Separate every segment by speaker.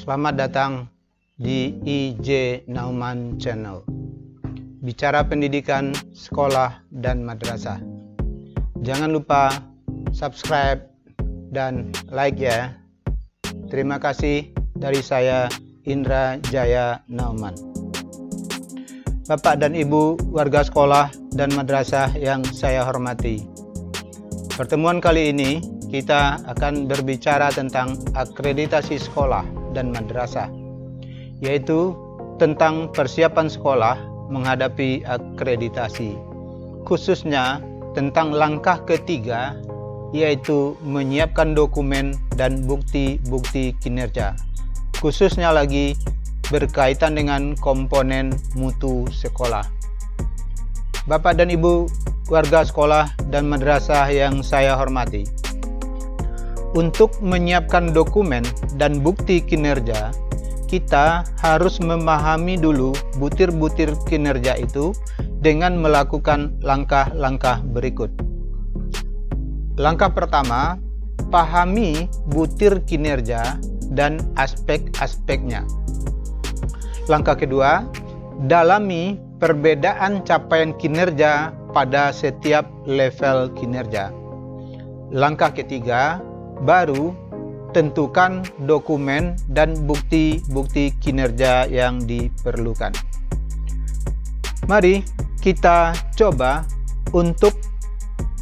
Speaker 1: Selamat datang di IJ Nauman Channel. Bicara pendidikan, sekolah, dan madrasah. Jangan lupa subscribe dan like ya. Terima kasih dari saya, Indra Jaya Nauman. Bapak dan Ibu warga sekolah dan madrasah yang saya hormati. Pertemuan kali ini kita akan berbicara tentang akreditasi sekolah dan madrasah, yaitu tentang persiapan sekolah menghadapi akreditasi, khususnya tentang langkah ketiga, yaitu menyiapkan dokumen dan bukti-bukti kinerja, khususnya lagi berkaitan dengan komponen mutu sekolah. Bapak dan Ibu warga sekolah dan madrasah yang saya hormati, untuk menyiapkan dokumen dan bukti kinerja, kita harus memahami dulu butir-butir kinerja itu dengan melakukan langkah-langkah berikut. Langkah pertama, pahami butir kinerja dan aspek-aspeknya. Langkah kedua, dalami perbedaan capaian kinerja pada setiap level kinerja. Langkah ketiga, baru tentukan dokumen dan bukti-bukti kinerja yang diperlukan. Mari kita coba untuk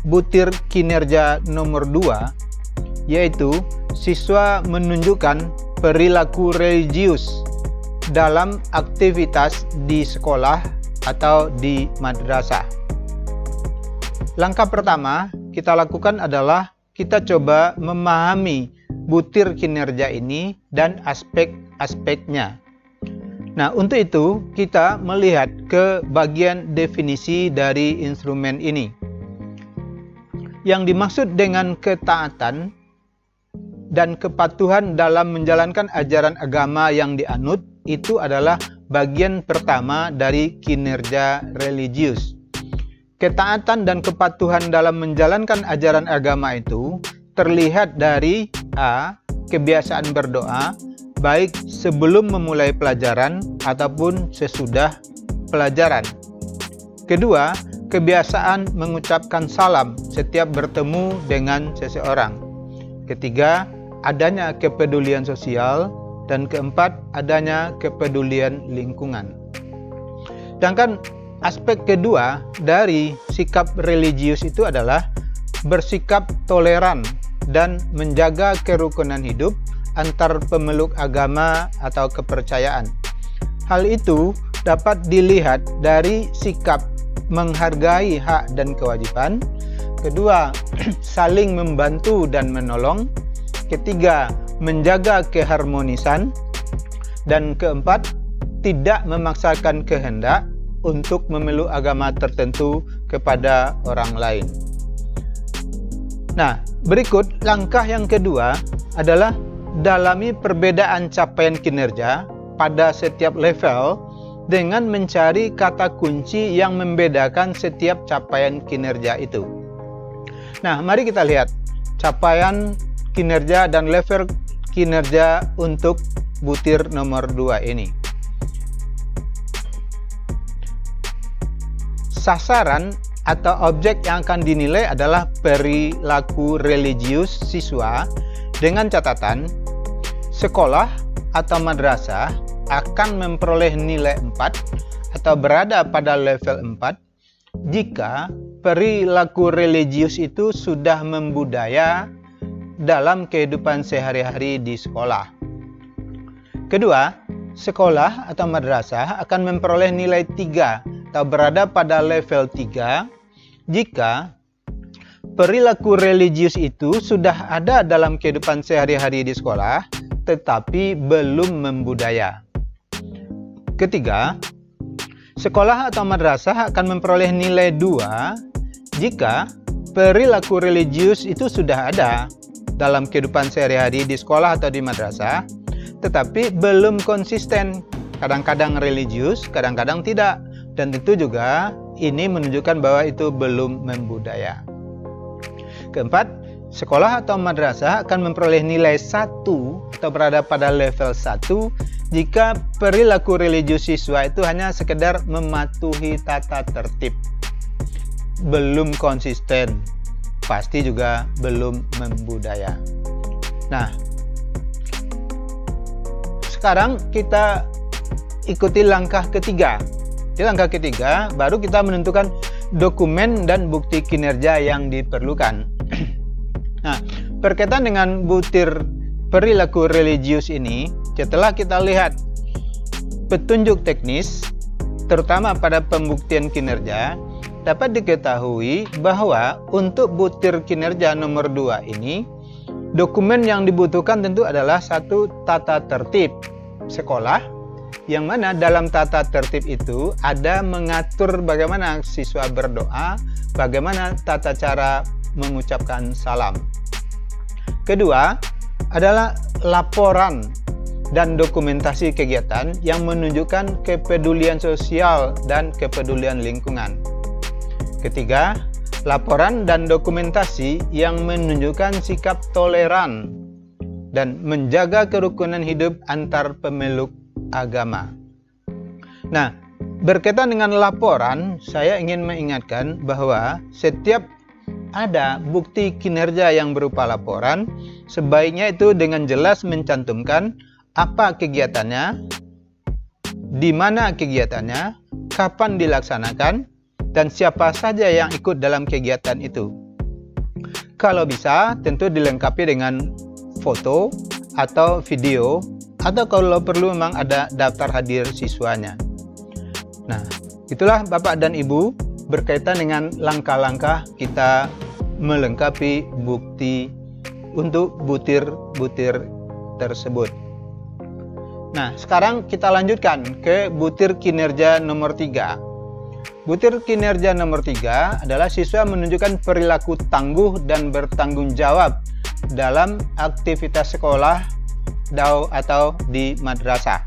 Speaker 1: butir kinerja nomor 2, yaitu siswa menunjukkan perilaku religius dalam aktivitas di sekolah atau di madrasah. Langkah pertama kita lakukan adalah kita coba memahami butir kinerja ini dan aspek-aspeknya. Nah, untuk itu kita melihat ke bagian definisi dari instrumen ini. Yang dimaksud dengan ketaatan dan kepatuhan dalam menjalankan ajaran agama yang dianut itu adalah bagian pertama dari kinerja religius. Ketaatan dan kepatuhan dalam menjalankan ajaran agama itu terlihat dari A. Kebiasaan berdoa, baik sebelum memulai pelajaran ataupun sesudah pelajaran. Kedua, kebiasaan mengucapkan salam setiap bertemu dengan seseorang. Ketiga, adanya kepedulian sosial. Dan keempat, adanya kepedulian lingkungan. Sedangkan aspek kedua dari sikap religius itu adalah bersikap toleran dan menjaga kerukunan hidup antar pemeluk agama atau kepercayaan. Hal itu dapat dilihat dari sikap menghargai hak dan kewajiban. Kedua, saling membantu dan menolong. Ketiga, menjaga keharmonisan. Dan keempat, tidak memaksakan kehendak untuk memeluk agama tertentu kepada orang lain. Nah, berikut langkah yang kedua adalah dalami perbedaan capaian kinerja pada setiap level dengan mencari kata kunci yang membedakan setiap capaian kinerja itu. Nah, mari kita lihat capaian kinerja dan level kinerja untuk butir nomor 2 ini. Sasaran atau objek yang akan dinilai adalah perilaku religius siswa dengan catatan sekolah atau madrasah akan memperoleh nilai 4 atau berada pada level 4 jika perilaku religius itu sudah membudaya dalam kehidupan sehari-hari di sekolah. Kedua, sekolah atau madrasah akan memperoleh nilai 3 atau berada pada level 3 jika perilaku religius itu sudah ada dalam kehidupan sehari-hari di sekolah tetapi belum membudaya. Ketiga, sekolah atau madrasah akan memperoleh nilai 2 jika perilaku religius itu sudah ada dalam kehidupan sehari-hari di sekolah atau di madrasah, tetapi belum konsisten. Kadang-kadang religius, kadang-kadang tidak. Dan tentu juga ini menunjukkan bahwa itu belum membudaya. Keempat, sekolah atau madrasah akan memperoleh nilai 1 atau berada pada level 1 jika perilaku religius siswa itu hanya sekedar mematuhi tata tertib, belum konsisten, pasti juga belum membudaya. Nah, sekarang kita ikuti langkah ketiga. Di langkah ketiga baru kita menentukan dokumen dan bukti kinerja yang diperlukan. Nah, berkaitan dengan butir perilaku religius ini, setelah kita lihat petunjuk teknis, terutama pada pembuktian kinerja, dapat diketahui bahwa untuk butir kinerja nomor 2 ini, dokumen yang dibutuhkan tentu adalah satu tata tertib sekolah, yang mana dalam tata tertib itu ada mengatur bagaimana siswa berdoa, bagaimana tata cara mengucapkan salam. Kedua adalah laporan dan dokumentasi kegiatan yang menunjukkan kepedulian sosial dan kepedulian lingkungan. Ketiga, laporan dan dokumentasi yang menunjukkan sikap toleran dan menjaga kerukunan hidup antar pemeluk agama. Nah, berkaitan dengan laporan, saya ingin mengingatkan bahwa setiap ada bukti kinerja yang berupa laporan, sebaiknya itu dengan jelas mencantumkan apa kegiatannya, di mana kegiatannya, kapan dilaksanakan, dan siapa saja yang ikut dalam kegiatan itu. Kalau bisa, tentu dilengkapi dengan foto atau video, atau kalau perlu memang ada daftar hadir siswanya. Nah, itulah Bapak dan Ibu berkaitan dengan langkah-langkah kita melengkapi bukti untuk butir-butir tersebut. Nah, sekarang kita lanjutkan ke butir kinerja nomor 3. Butir kinerja nomor 3 adalah siswa menunjukkan perilaku tangguh dan bertanggung jawab dalam aktivitas sekolah atau di madrasah.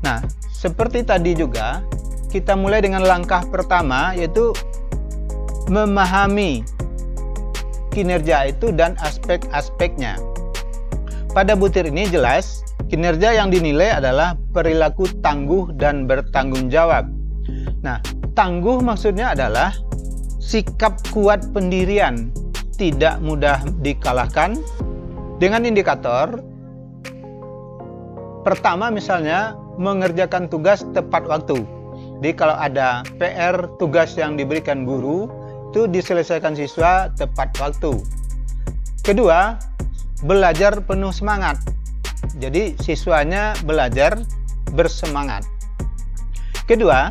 Speaker 1: Nah, seperti tadi juga, kita mulai dengan langkah pertama, yaitu memahami kinerja itu dan aspek-aspeknya. Pada butir ini jelas, kinerja yang dinilai adalah perilaku tangguh dan bertanggung jawab. Nah, tangguh maksudnya adalah sikap kuat pendirian, tidak mudah dikalahkan, dengan indikator pertama misalnya mengerjakan tugas tepat waktu. Jadi kalau ada PR, tugas yang diberikan guru, itu diselesaikan siswa tepat waktu. Kedua, belajar penuh semangat. Jadi siswanya belajar bersemangat. Kedua,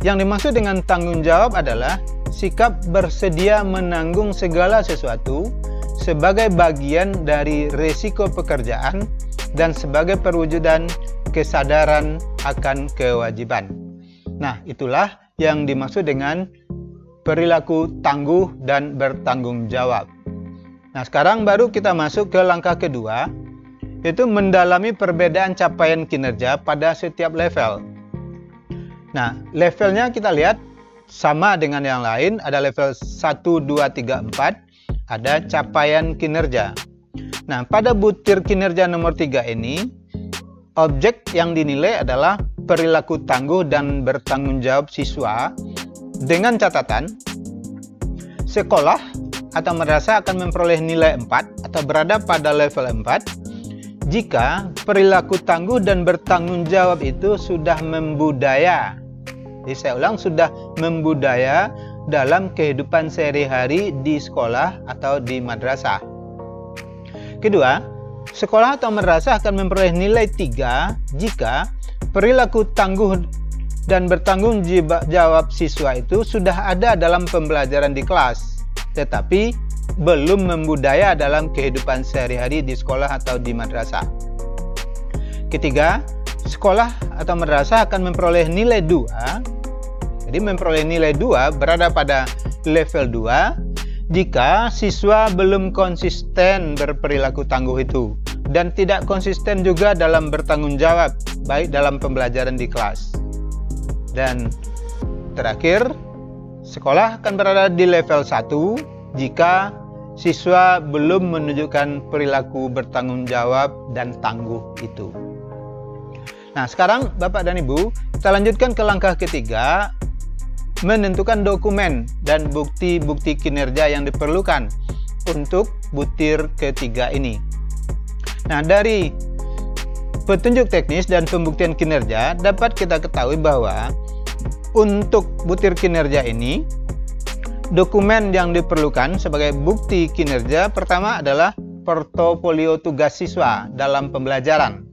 Speaker 1: yang dimaksud dengan tanggung jawab adalah sikap bersedia menanggung segala sesuatu sebagai bagian dari risiko pekerjaan dan sebagai perwujudan kesadaran akan kewajiban. Nah, itulah yang dimaksud dengan perilaku tangguh dan bertanggung jawab. Nah, sekarang baru kita masuk ke langkah kedua, yaitu mendalami perbedaan capaian kinerja pada setiap level. Nah, levelnya kita lihat sama dengan yang lain, ada level 1, 2, 3, 4, ada capaian kinerja. Nah, pada butir kinerja nomor 3 ini, objek yang dinilai adalah perilaku tangguh dan bertanggung jawab siswa, dengan catatan sekolah atau madrasah akan memperoleh nilai 4 atau berada pada level 4 jika perilaku tangguh dan bertanggung jawab itu sudah membudaya. Jadi saya ulang, sudah membudaya dalam kehidupan sehari-hari di sekolah atau di madrasah. Kedua, sekolah atau madrasah akan memperoleh nilai 3 jika perilaku tangguh dan bertanggung jawab siswa itu sudah ada dalam pembelajaran di kelas, tetapi belum membudaya dalam kehidupan sehari-hari di sekolah atau di madrasah. Ketiga, sekolah atau madrasah akan memperoleh nilai 2. Jadi memperoleh nilai 2 berada pada level 2 jika siswa belum konsisten berperilaku tangguh itu dan tidak konsisten juga dalam bertanggung jawab, baik dalam pembelajaran di kelas. Dan terakhir, sekolah akan berada di level 1 jika siswa belum menunjukkan perilaku bertanggung jawab dan tangguh itu. Nah, sekarang Bapak dan Ibu, kita lanjutkan ke langkah ketiga, menentukan dokumen dan bukti-bukti kinerja yang diperlukan untuk butir ketiga ini. Nah, dari petunjuk teknis dan pembuktian kinerja dapat kita ketahui bahwa untuk butir kinerja ini, dokumen yang diperlukan sebagai bukti kinerja pertama adalah portofolio tugas siswa dalam pembelajaran,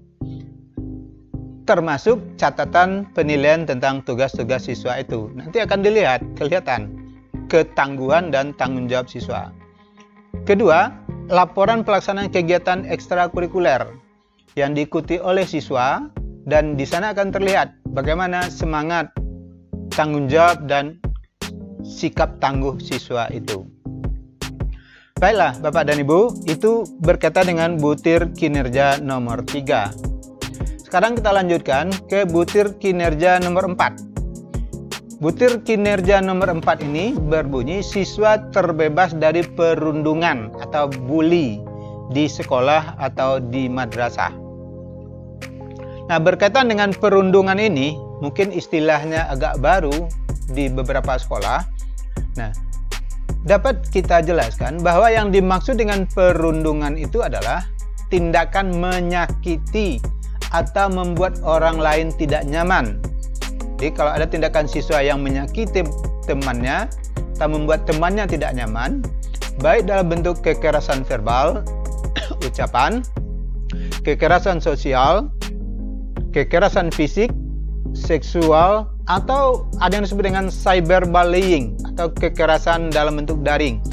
Speaker 1: termasuk catatan penilaian tentang tugas-tugas siswa itu. Nanti akan kelihatan ketangguhan dan tanggung jawab siswa. Kedua, laporan pelaksanaan kegiatan ekstrakurikuler yang diikuti oleh siswa, dan di sana akan terlihat bagaimana semangat, tanggung jawab, dan sikap tangguh siswa itu. Baiklah Bapak dan Ibu, itu berkaitan dengan butir kinerja nomor 3. Sekarang kita lanjutkan ke butir kinerja nomor 4. Butir kinerja nomor 4 ini berbunyi siswa terbebas dari perundungan atau bully di sekolah atau di madrasah. Nah, berkaitan dengan perundungan ini, mungkin istilahnya agak baru di beberapa sekolah. Nah, dapat kita jelaskan bahwa yang dimaksud dengan perundungan itu adalah tindakan menyakiti atau membuat orang lain tidak nyaman. Jadi kalau ada tindakan siswa yang menyakiti temannya atau membuat temannya tidak nyaman, baik dalam bentuk kekerasan verbal, ucapan, kekerasan sosial, kekerasan fisik, seksual, atau ada yang disebut dengan cyberbullying atau kekerasan dalam bentuk daring.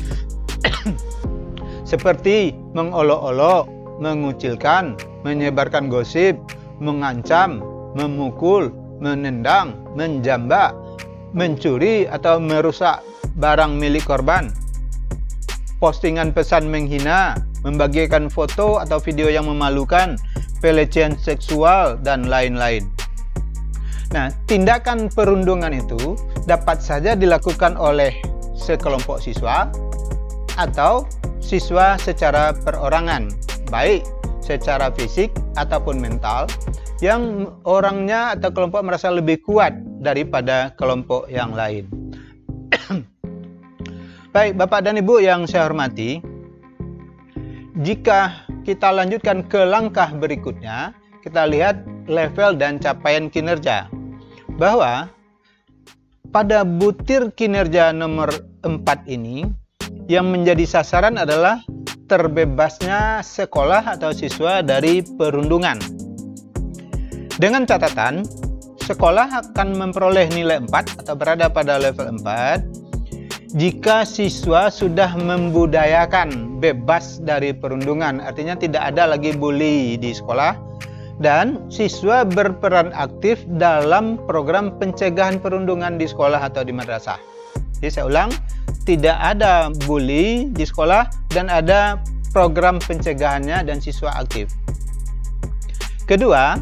Speaker 1: Seperti mengolok-olok, mengucilkan, menyebarkan gosip, mengancam, memukul, menendang, menjambak, mencuri atau merusak barang milik korban, postingan pesan menghina, membagikan foto atau video yang memalukan, pelecehan seksual, dan lain-lain. Nah, tindakan perundungan itu dapat saja dilakukan oleh sekelompok siswa atau siswa secara perorangan, baik secara fisik ataupun mental, yang orangnya atau kelompok merasa lebih kuat daripada kelompok yang lain. Baik, Bapak dan Ibu yang saya hormati, jika kita lanjutkan ke langkah berikutnya, kita lihat level dan capaian kinerja. Bahwa pada butir kinerja nomor 4 ini, yang menjadi sasaran adalah terbebasnya sekolah atau siswa dari perundungan. Dengan catatan, sekolah akan memperoleh nilai 4 atau berada pada level 4 jika siswa sudah membudayakan bebas dari perundungan, artinya tidak ada lagi bully di sekolah, dan siswa berperan aktif dalam program pencegahan perundungan di sekolah atau di madrasah. Jadi saya ulang, tidak ada bully di sekolah dan ada program pencegahannya dan siswa aktif. Kedua,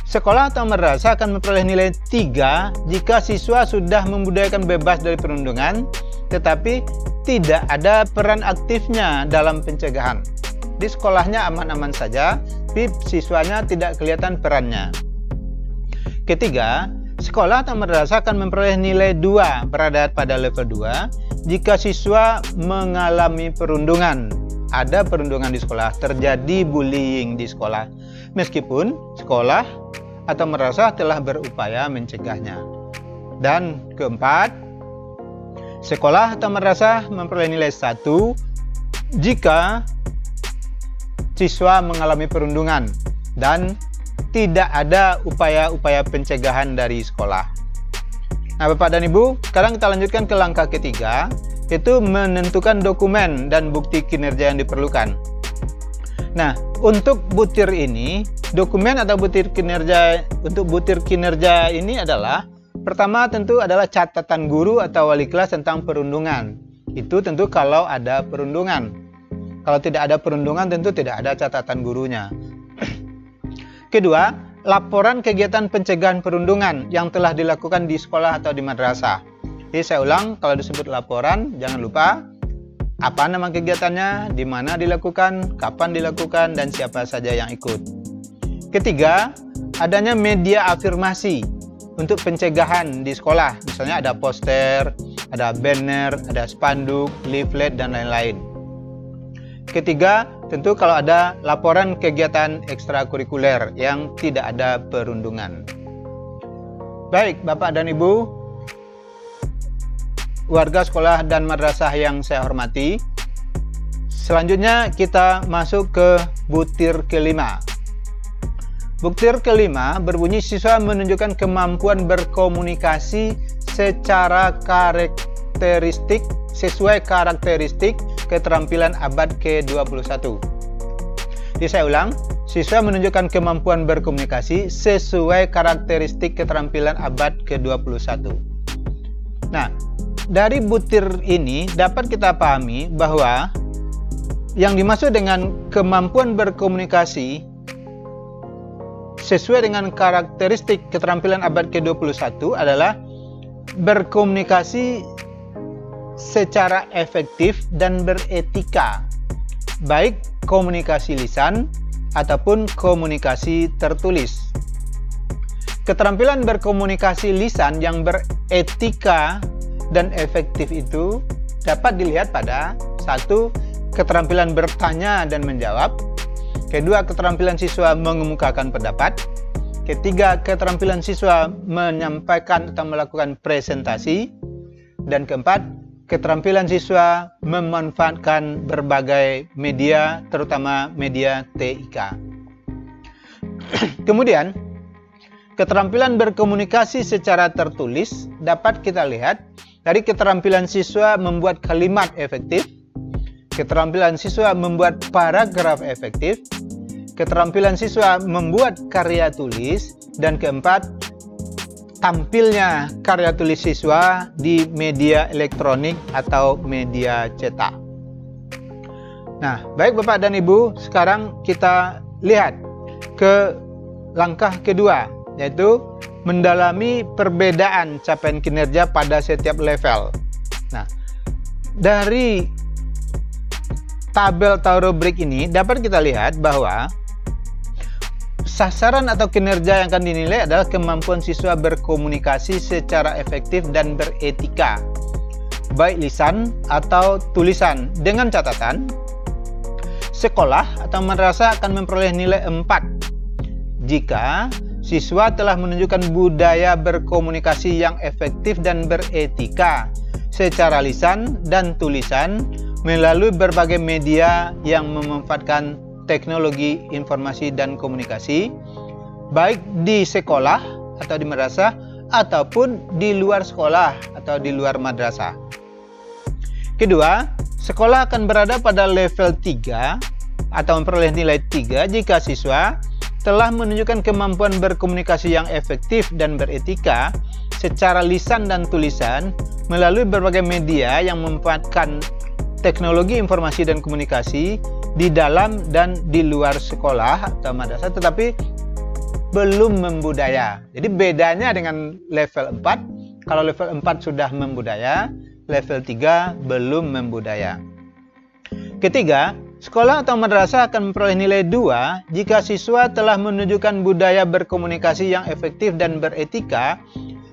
Speaker 1: sekolah atau madrasah akan memperoleh nilai 3 jika siswa sudah membudayakan bebas dari perundungan, tetapi tidak ada peran aktifnya dalam pencegahan. Di sekolahnya aman-aman saja, tapi siswanya tidak kelihatan perannya. Ketiga, sekolah atau madrasah akan memperoleh nilai 2 berada pada level 2 jika siswa mengalami perundungan. Ada perundungan di sekolah, terjadi bullying di sekolah, meskipun sekolah atau madrasah telah berupaya mencegahnya. Dan keempat, sekolah atau madrasah memperoleh nilai 1 jika siswa mengalami perundungan dan tidak ada upaya-upaya pencegahan dari sekolah. Nah, Bapak dan Ibu, sekarang kita lanjutkan ke langkah ketiga, yaitu menentukan dokumen dan bukti kinerja yang diperlukan. Nah, untuk butir ini, dokumen atau butir kinerja, untuk butir kinerja ini adalah, pertama tentu adalah catatan guru atau wali kelas tentang perundungan. Itu tentu kalau ada perundungan. Kalau tidak ada perundungan, tentu tidak ada catatan gurunya. Kedua, laporan kegiatan pencegahan perundungan yang telah dilakukan di sekolah atau di madrasah. Jadi saya ulang, kalau disebut laporan, jangan lupa Apa nama kegiatannya, di mana dilakukan, kapan dilakukan, dan siapa saja yang ikut. Ketiga, adanya media afirmasi untuk pencegahan di sekolah. Misalnya ada poster, ada banner, ada spanduk, leaflet, dan lain-lain. Ketiga, tentu kalau ada laporan kegiatan ekstrakurikuler yang tidak ada perundungan. Baik, Bapak dan Ibu, warga sekolah dan madrasah yang saya hormati, selanjutnya kita masuk ke butir kelima. Butir kelima berbunyi siswa menunjukkan kemampuan berkomunikasi secara karakteristik sesuai karakteristik keterampilan abad ke-21. Jadi saya ulang, siswa menunjukkan kemampuan berkomunikasi sesuai karakteristik keterampilan abad ke-21. Nah, dari butir ini dapat kita pahami bahwa yang dimaksud dengan kemampuan berkomunikasi sesuai dengan karakteristik keterampilan abad ke-21 adalah berkomunikasi secara efektif dan beretika, baik komunikasi lisan ataupun komunikasi tertulis. Keterampilan berkomunikasi lisan yang beretika dan efektif itu dapat dilihat pada satu, keterampilan bertanya dan menjawab. Kedua, keterampilan siswa mengemukakan pendapat. Ketiga, keterampilan siswa menyampaikan atau melakukan presentasi. Dan keempat, keterampilan siswa memanfaatkan berbagai media, terutama media TIK. Kemudian, keterampilan berkomunikasi secara tertulis dapat kita lihat dari keterampilan siswa membuat kalimat efektif, keterampilan siswa membuat paragraf efektif, keterampilan siswa membuat karya tulis, dan keempat, tampilnya karya tulis siswa di media elektronik atau media cetak. Nah, baik Bapak dan Ibu, sekarang kita lihat ke langkah kedua, yaitu mendalami perbedaan capaian kinerja pada setiap level. Nah, dari tabel atau rubrik ini dapat kita lihat bahwa sasaran atau kinerja yang akan dinilai adalah kemampuan siswa berkomunikasi secara efektif dan beretika, baik lisan atau tulisan, dengan catatan sekolah atau madrasah akan memperoleh nilai 4 jika siswa telah menunjukkan budaya berkomunikasi yang efektif dan beretika secara lisan dan tulisan melalui berbagai media yang memanfaatkan teknologi informasi dan komunikasi, baik di sekolah atau di madrasah ataupun di luar sekolah atau di luar madrasah. Kedua, sekolah akan berada pada level 3 atau memperoleh nilai 3 jika siswa telah menunjukkan kemampuan berkomunikasi yang efektif dan beretika secara lisan dan tulisan melalui berbagai media yang memanfaatkan teknologi informasi dan komunikasi di dalam dan di luar sekolah atau madrasah, tetapi belum membudaya. Jadi bedanya dengan level 4, kalau level 4 sudah membudaya, level 3 belum membudaya. Ketiga, sekolah atau madrasah akan memperoleh nilai 2 jika siswa telah menunjukkan budaya berkomunikasi yang efektif dan beretika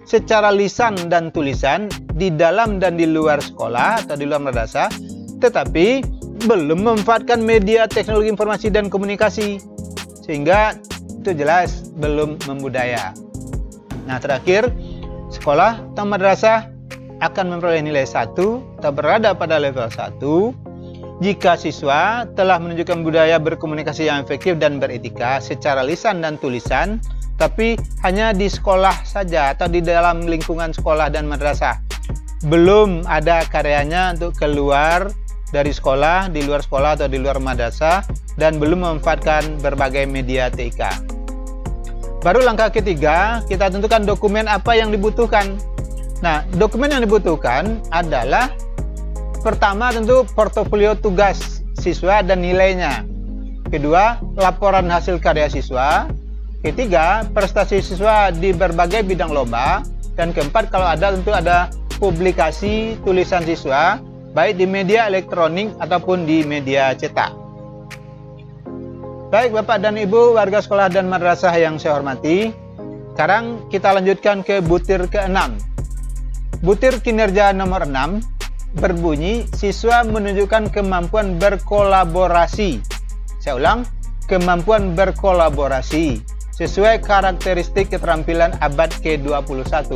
Speaker 1: secara lisan dan tulisan di dalam dan di luar sekolah atau di luar madrasah, tetapi belum memanfaatkan media teknologi informasi dan komunikasi, sehingga itu jelas belum membudaya. Nah, terakhir, sekolah atau madrasah akan memperoleh nilai 1 atau berada pada level 1 jika siswa telah menunjukkan budaya berkomunikasi yang efektif dan beretika secara lisan dan tulisan, tapi hanya di sekolah saja atau di dalam lingkungan sekolah dan madrasah. Belum ada karyanya untuk keluar dari sekolah, di luar sekolah atau di luar madrasah, dan belum memanfaatkan berbagai media TIK. Baru langkah ketiga, kita tentukan dokumen apa yang dibutuhkan. Nah, dokumen yang dibutuhkan adalah pertama tentu portofolio tugas siswa dan nilainya. Kedua, laporan hasil karya siswa. Ketiga, prestasi siswa di berbagai bidang lomba. Dan keempat, kalau ada tentu ada publikasi tulisan siswa baik di media elektronik ataupun di media cetak. Baik Bapak dan Ibu warga sekolah dan madrasah yang saya hormati, sekarang kita lanjutkan ke butir ke-6. Butir kinerja nomor 6 berbunyi siswa menunjukkan kemampuan berkolaborasi. Saya ulang, kemampuan berkolaborasi sesuai karakteristik keterampilan abad ke-21.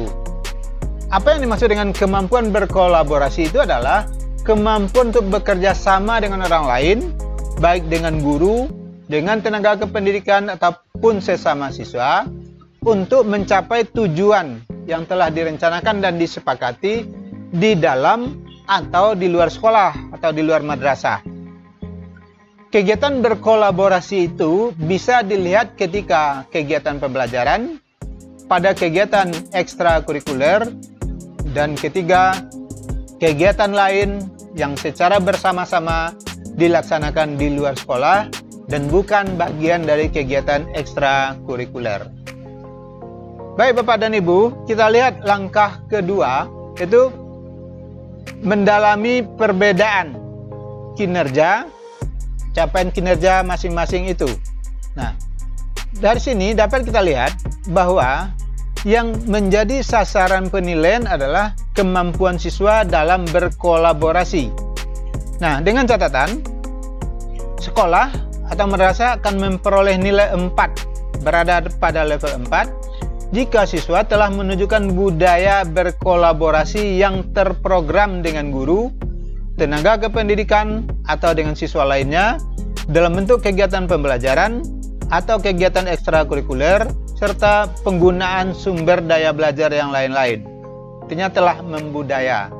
Speaker 1: Apa yang dimaksud dengan kemampuan berkolaborasi itu adalah kemampuan untuk bekerja sama dengan orang lain, baik dengan guru, dengan tenaga kependidikan ataupun sesama siswa, untuk mencapai tujuan yang telah direncanakan dan disepakati di dalam atau di luar sekolah atau di luar madrasah. Kegiatan berkolaborasi itu bisa dilihat ketika kegiatan pembelajaran, pada kegiatan ekstrakurikuler, dan ketiga, kegiatan lain yang secara bersama-sama dilaksanakan di luar sekolah dan bukan bagian dari kegiatan ekstrakurikuler. Baik Bapak dan Ibu, kita lihat langkah kedua, yaitu mendalami perbedaan kinerja, capaian kinerja masing-masing itu. Nah, dari sini dapat kita lihat bahwa yang menjadi sasaran penilaian adalah kemampuan siswa dalam berkolaborasi. Nah, dengan catatan, sekolah atau madrasah akan memperoleh nilai 4, berada pada level 4, jika siswa telah menunjukkan budaya berkolaborasi yang terprogram dengan guru, tenaga kependidikan, atau dengan siswa lainnya dalam bentuk kegiatan pembelajaran atau kegiatan ekstrakurikuler serta penggunaan sumber daya belajar yang lain-lain. Artinya telah membudaya.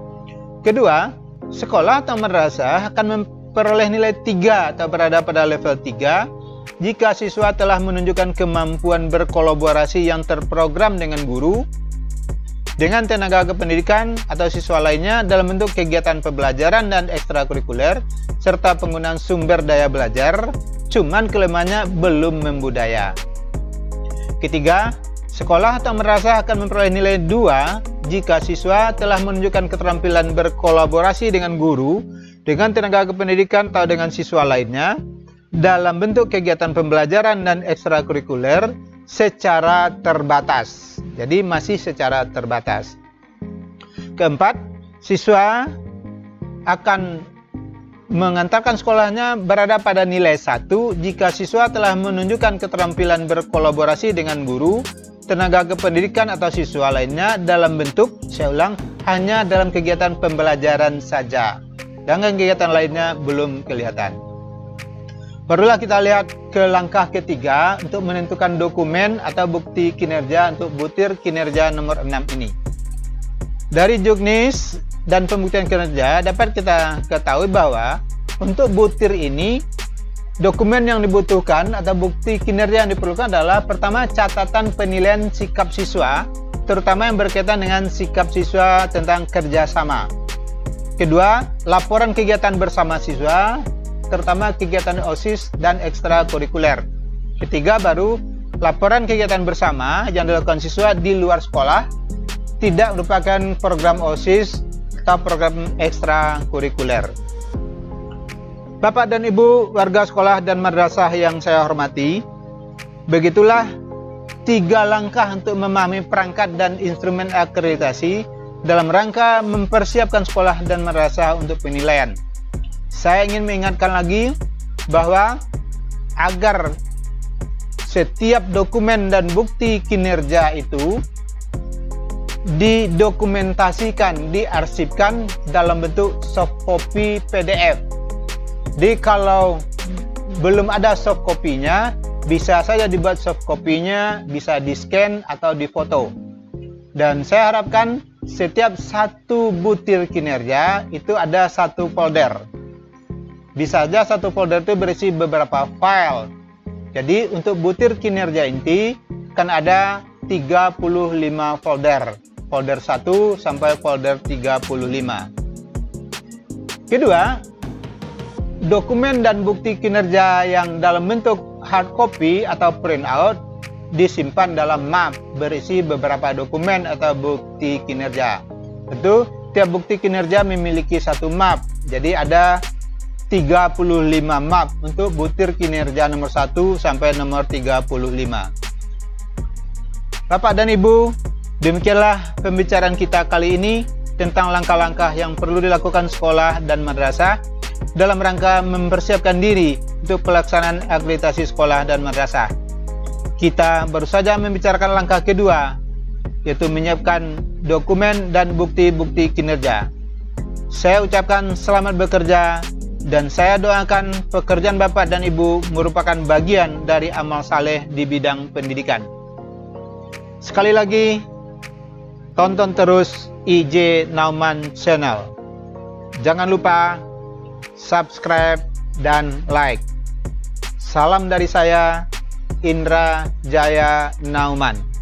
Speaker 1: Kedua, sekolah atau madrasah akan memperoleh nilai 3 atau berada pada level 3 jika siswa telah menunjukkan kemampuan berkolaborasi yang terprogram dengan guru, dengan tenaga kependidikan atau siswa lainnya dalam bentuk kegiatan pembelajaran dan ekstrakurikuler serta penggunaan sumber daya belajar, cuman kelemahannya belum membudaya. Ketiga, sekolah atau madrasah akan memperoleh nilai 2 jika siswa telah menunjukkan keterampilan berkolaborasi dengan guru, dengan tenaga kependidikan atau dengan siswa lainnya dalam bentuk kegiatan pembelajaran dan ekstrakurikuler secara terbatas. Jadi masih secara terbatas. Keempat, siswa akan mengantarkan sekolahnya berada pada nilai 1 jika siswa telah menunjukkan keterampilan berkolaborasi dengan guru, tenaga kependidikan atau siswa lainnya dalam bentuk, saya ulang, hanya dalam kegiatan pembelajaran saja. Dengan kegiatan lainnya belum kelihatan. Barulah kita lihat ke langkah ketiga untuk menentukan dokumen atau bukti kinerja untuk butir kinerja nomor 6 ini. Dari juknis dan pembuktian kinerja dapat kita ketahui bahwa untuk butir ini dokumen yang dibutuhkan atau bukti kinerja yang diperlukan adalah pertama catatan penilaian sikap siswa, terutama yang berkaitan dengan sikap siswa tentang kerjasama. Kedua, laporan kegiatan bersama siswa, terutama kegiatan OSIS dan ekstrakurikuler. Ketiga, baru laporan kegiatan bersama yang dilakukan siswa di luar sekolah, tidak merupakan program OSIS atau program ekstrakurikuler. Bapak dan Ibu warga sekolah dan madrasah yang saya hormati, begitulah 3 langkah untuk memahami perangkat dan instrumen akreditasi dalam rangka mempersiapkan sekolah dan madrasah untuk penilaian. Saya ingin mengingatkan lagi bahwa agar setiap dokumen dan bukti kinerja itu didokumentasikan, diarsipkan dalam bentuk soft copy PDF. Jadi kalau belum ada soft copy-nya, bisa saja dibuat soft copy-nya, bisa di-scan atau difoto. Dan saya harapkan setiap satu butir kinerja itu ada satu folder. Bisa saja satu folder itu berisi beberapa file. Jadi untuk butir kinerja inti kan ada 35 folder. Folder 1 sampai folder 35. Kedua, dokumen dan bukti kinerja yang dalam bentuk hard copy atau printout disimpan dalam map berisi beberapa dokumen atau bukti kinerja. Tentu Tiap bukti kinerja memiliki satu map. Jadi ada 35 map untuk butir kinerja nomor 1 sampai nomor 35. Bapak dan Ibu, demikianlah pembicaraan kita kali ini tentang langkah-langkah yang perlu dilakukan sekolah dan madrasah dalam rangka mempersiapkan diri untuk pelaksanaan akreditasi sekolah dan madrasah. Kita baru saja membicarakan langkah kedua, yaitu menyiapkan dokumen dan bukti-bukti kinerja. Saya ucapkan selamat bekerja dan saya doakan pekerjaan Bapak dan Ibu merupakan bagian dari amal saleh di bidang pendidikan. Sekali lagi, tonton terus IJ Nauman Channel. Jangan lupa subscribe dan like. Salam dari saya, Indra Jaya Nauman.